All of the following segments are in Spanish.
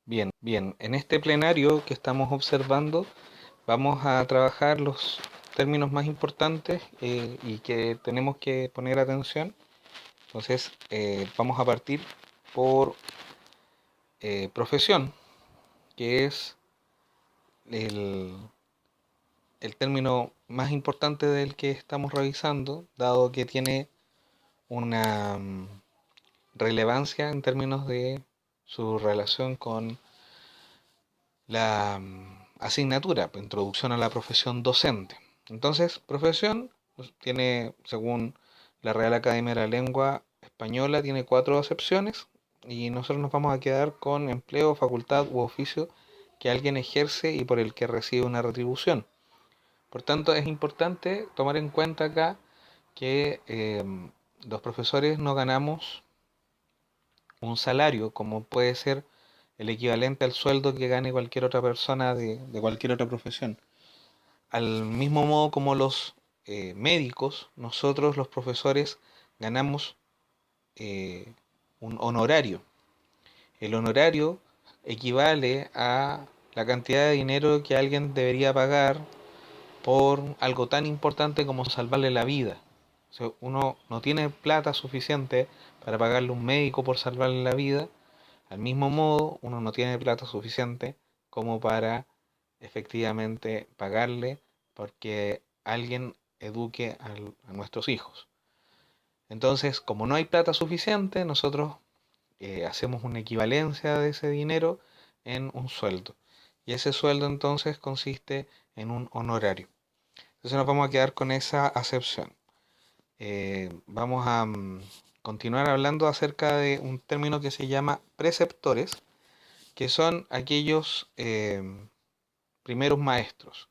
Bien, en este plenario que estamos observando vamos a trabajar los términos más importantes y que tenemos que poner atención. Entonces, vamos a partir por profesión, que es el, el término más importante del que estamos revisando, dado que tiene una relevancia en términos de su relación con la asignatura, pues, introducción a la profesión docente. Entonces, profesión pues, tiene, según la Real Academia de la Lengua Española, tiene cuatro acepciones y nosotros nos vamos a quedar con empleo, facultad u oficio que alguien ejerce y por el que recibe una retribución. Por tanto, es importante tomar en cuenta acá que los profesores no ganamos un salario como puede ser el equivalente al sueldo que gane cualquier otra persona de cualquier otra profesión. Al mismo modo como los médicos, nosotros los profesores ganamos eh, un honorario. El honorario equivale a la cantidad de dinero que alguien debería pagar por algo tan importante como salvarle la vida. O sea, uno no tiene plata suficiente para pagarle a un médico por salvarle la vida. Al mismo modo, uno no tiene plata suficiente como para efectivamente pagarle porque alguien eduque a nuestros hijos. Entonces, como no hay plata suficiente, nosotros hacemos una equivalencia de ese dinero en un sueldo. Y ese sueldo entonces consiste en un honorario. Entonces nos vamos a quedar con esa acepción. Vamos a continuar hablando acerca de un término que se llama preceptores, que son aquellos primeros maestros.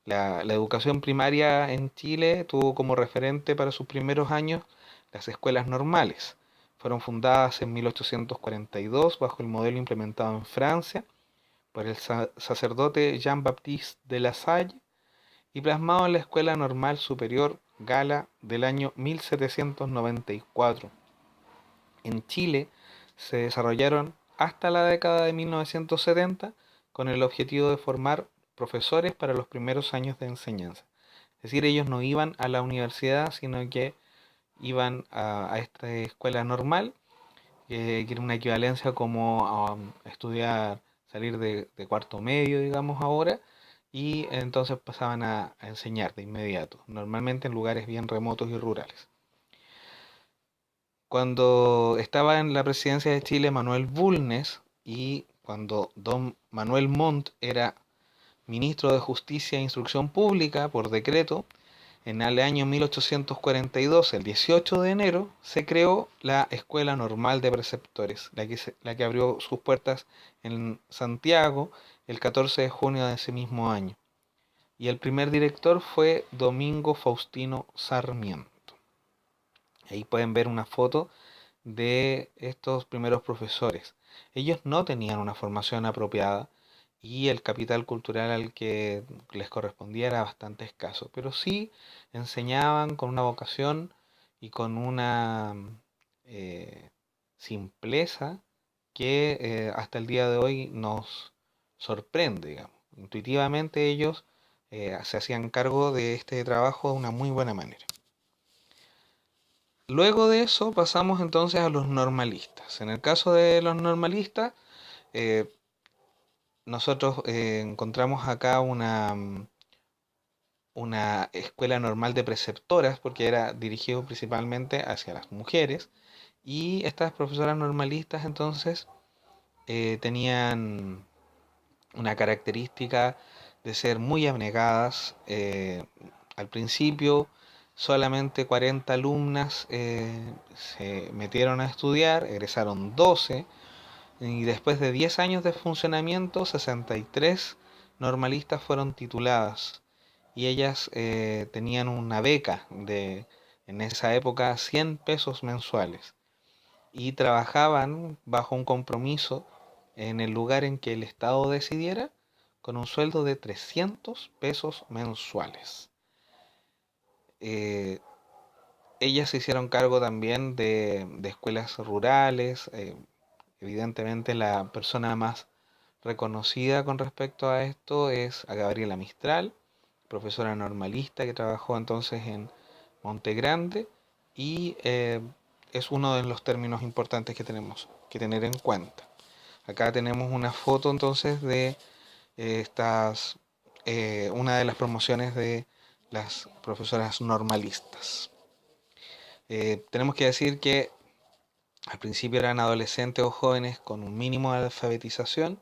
La educación primaria en Chile tuvo como referente para sus primeros años las escuelas normales. Fueron fundadas en 1842 bajo el modelo implementado en Francia por el sacerdote Jean-Baptiste de la Salle y plasmado en la Escuela Normal Superior Gala del año 1794. En Chile se desarrollaron hasta la década de 1970 con el objetivo de formar profesores para los primeros años de enseñanza. Es decir, ellos no iban a la universidad, sino que iban a esta escuela normal, que era una equivalencia como a estudiar, salir de cuarto medio, digamos ahora, y entonces pasaban a enseñar de inmediato, normalmente en lugares bien remotos y rurales. Cuando estaba en la presidencia de Chile Manuel Bulnes y cuando don Manuel Montt era ministro de Justicia e Instrucción Pública por decreto, en el año 1842, el 18 de enero, se creó la Escuela Normal de Preceptores, la que abrió sus puertas en Santiago el 14 de junio de ese mismo año. Y el primer director fue Domingo Faustino Sarmiento. Ahí pueden ver una foto de estos primeros profesores. Ellos no tenían una formación apropiada y el capital cultural al que les correspondía era bastante escaso, pero sí enseñaban con una vocación y con una eh, simpleza que hasta el día de hoy nos sorprende, digamos. Intuitivamente ellos se hacían cargo de este trabajo de una muy buena manera. Luego de eso pasamos entonces a los normalistas. En el caso de los normalistas, eh, nosotros encontramos acá una escuela normal de preceptoras, porque era dirigido principalmente hacia las mujeres, y estas profesoras normalistas entonces tenían una característica de ser muy abnegadas. Al principio solamente 40 alumnas se metieron a estudiar, egresaron 12 y después de 10 años de funcionamiento 63 normalistas fueron tituladas y ellas tenían una beca de en esa época 100 pesos mensuales y trabajaban bajo un compromiso en el lugar en que el Estado decidiera con un sueldo de 300 pesos mensuales. Eh, Ellas se hicieron cargo también de escuelas rurales. Evidentemente la persona más reconocida con respecto a esto es a Gabriela Mistral, profesora normalista que trabajó entonces en Monte Grande y es uno de los términos importantes que tenemos que tener en cuenta. Acá tenemos una foto entonces de estas, una de las promociones de las profesoras normalistas. Tenemos que decir que al principio eran adolescentes o jóvenes con un mínimo de alfabetización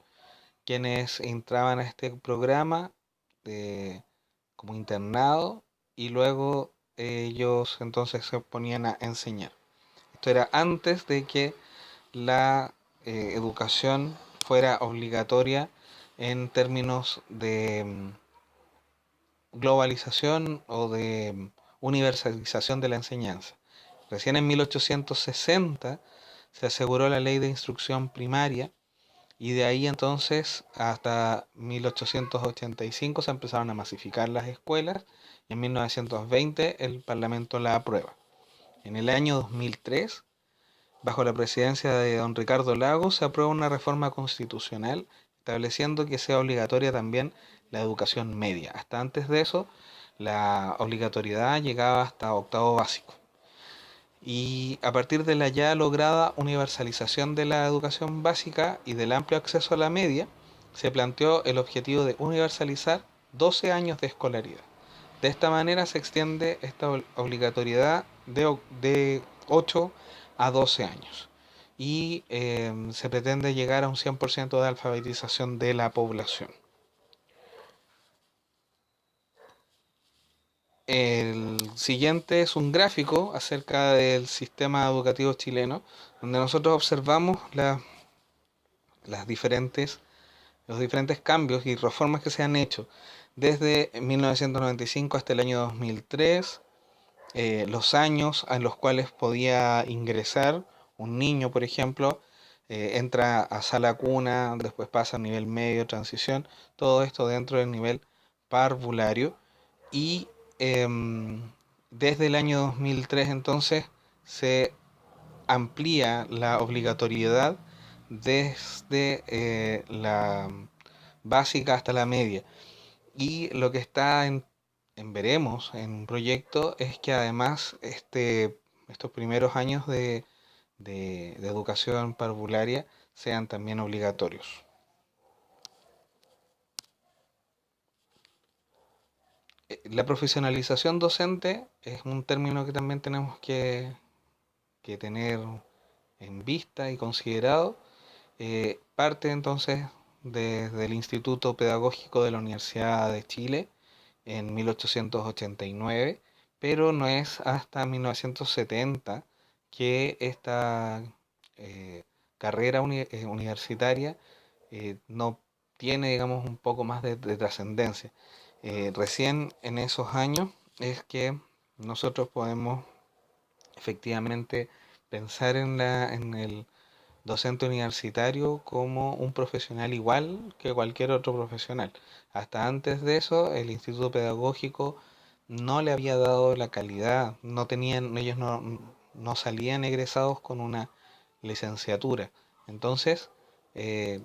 quienes entraban a este programa de, como internado y luego ellos entonces se ponían a enseñar. Esto era antes de que la educación fuera obligatoria en términos de globalización o de universalización de la enseñanza. Recién en 1860 se aseguró la ley de instrucción primaria y de ahí entonces hasta 1885 se empezaron a masificar las escuelas y en 1920 el Parlamento la aprueba. En el año 2003, bajo la presidencia de don Ricardo Lagos, se aprueba una reforma constitucional estableciendo que sea obligatoria también la educación media. Hasta antes de eso, la obligatoriedad llegaba hasta octavo básico. Y a partir de la ya lograda universalización de la educación básica y del amplio acceso a la media, se planteó el objetivo de universalizar 12 años de escolaridad. De esta manera se extiende esta obligatoriedad de 8 a 12 años y se pretende llegar a un 100% de alfabetización de la población. El siguiente es un gráfico acerca del sistema educativo chileno, donde nosotros observamos las diferentes, los diferentes cambios y reformas que se han hecho desde 1995 hasta el año 2003, los años en los cuales podía ingresar un niño, por ejemplo, entra a sala cuna, después pasa a nivel medio, transición, todo esto dentro del nivel parvulario y desde el año 2003 entonces se amplía la obligatoriedad desde la básica hasta la media. Y lo que está en veremos en un proyecto es que además estos primeros años de educación parvularia sean también obligatorios. La profesionalización docente es un término que también tenemos que tener en vista y considerado. Parte entonces desde el Instituto Pedagógico de la Universidad de Chile en 1889, pero no es hasta 1970 que esta eh, carrera universitaria no tiene, digamos, un poco más de trascendencia. Recién en esos años es que nosotros podemos efectivamente pensar en el docente universitario como un profesional igual que cualquier otro profesional. Hasta antes de eso, el instituto pedagógico no le había dado la calidad, no tenían, ellos no salían egresados con una licenciatura. Entonces, eh,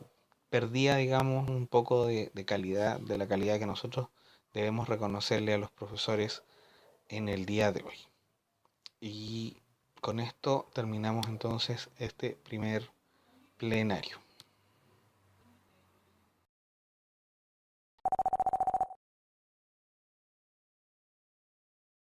perdía, digamos, un poco de calidad, de la calidad que nosotros debemos reconocerle a los profesores en el día de hoy. Y con esto terminamos entonces este primer plenario.